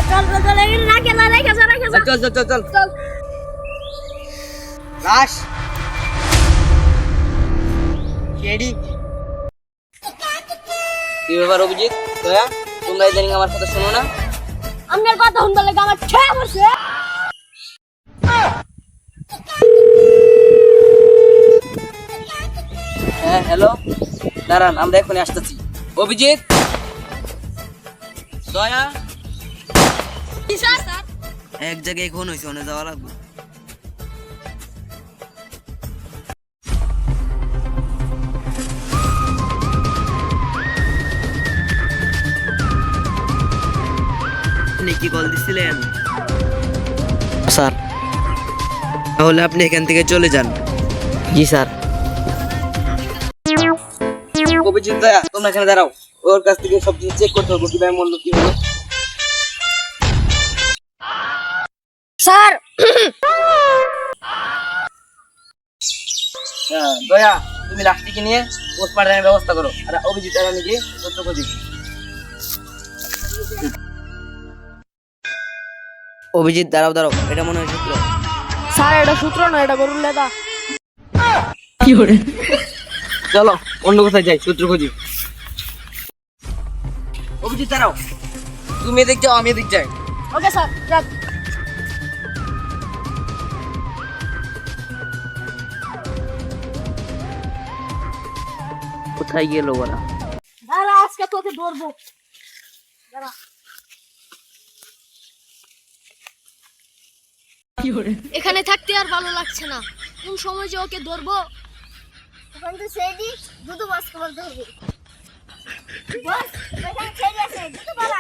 চল চল চল রাখে না রেখে যা চল চল চল চল চল রাশ রেডি কি ব্যাপার অভিজিৎ দয়া তোমরা ইদানিং আমার কথা শোনো না আমনের কথা শুনতে লাগে আমার ছেড়ে পড়ছে হ্যাঁ হ্যালো দাঁড়ান আমরা এখনই আসতেছি অভিজিৎ দয়া কি স্যার এক জায়গায় এখন হয়েছে ওনে যাওয়া লাগবে আপনি কি কল দিছিলেন স্যার তাহলে আপনি এখান থেকে চলে যান জি স্যার অভিজিৎ দয়া তোমরা এখানে দাঁড়াও ওর কাছ থেকে সব কিছু চেক করতে হবে কিভাবে মূল্য কি হলো স্যার দয়া তুমি লাস্টিকে নিয়ে পোস্টমার্টমের ব্যবস্থা করো আর অভিজিৎ আর আমি গিয়ে তথ্য খুঁজি অভিজিৎ দাঁড়াও দাঁড়াও এটা মনে হয় সূত্র স্যার এটা সূত্র না এটা গরুর লেদা কি করে চলো অন্য কোথায় যাই সূত্র খুঁজি অভিজিৎ দাঁড়াও তুমি এদিক যাও আমি এদিক যাই ওকে স্যার রাখ কোথায় গেল ওরা দাঁড়া আজকে তোকে ধরবো দাঁড়া এখানে থাকতে আর ভালো লাগছে না কোন সময় যে ওকে ধরবো এখন তো সেইদি দুটো বাসকে বলতে হবে বস এখানে ছেড়ে আছে দুটো পালা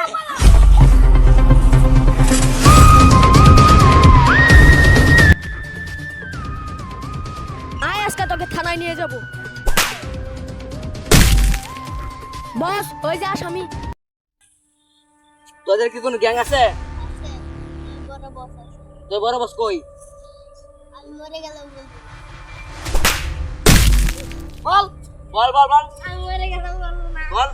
আয় আজকে তোকে থানায় নিয়ে যাব বস ওই যে আসামি তোদের কি কোনো গ্যাং আছে বড় বস আছে তোর বড় বস কই আমি মরে গেলাম বল বল বল বল আমি মরে গেলাম বলবো না বল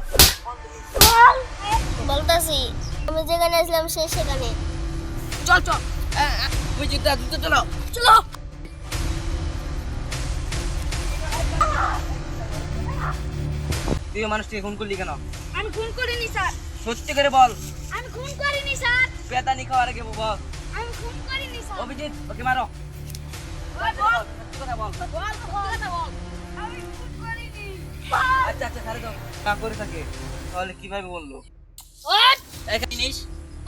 বলতাছি আমি যেখানে আসলাম সেখানে চল চল অভিজিৎ দা দ্রুত চলো চলো তুই মানুষটিকে খুন করলি কেন আমি খুন করিনি স্যার সত্যি করে বল আমি খুন করিনি স্যার পেতানি খাওয়ার আগে বল আমি খুন করিনি স্যার অভিজিৎ ওকে মারো বল সত্যি কথা বল বল কথা বল আমি খুন করিনি আচ্ছা আচ্ছা ছাড়ে দাও না করে থাকে তাহলে কিভাবে বললো ওট একটা জিনিস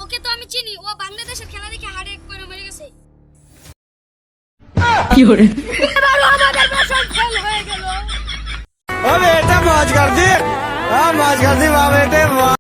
ওকে তো আমি চিনি ও বাংলাদেশের খেলা দেখে হার্ট অ্যাটাক করে মরে গেছে কি করে এবারও আমাদের মিশন ফেল হয়ে গেল ओ बेटा मौज कर दी हाँ मौज कर दी वाह बेटे वाह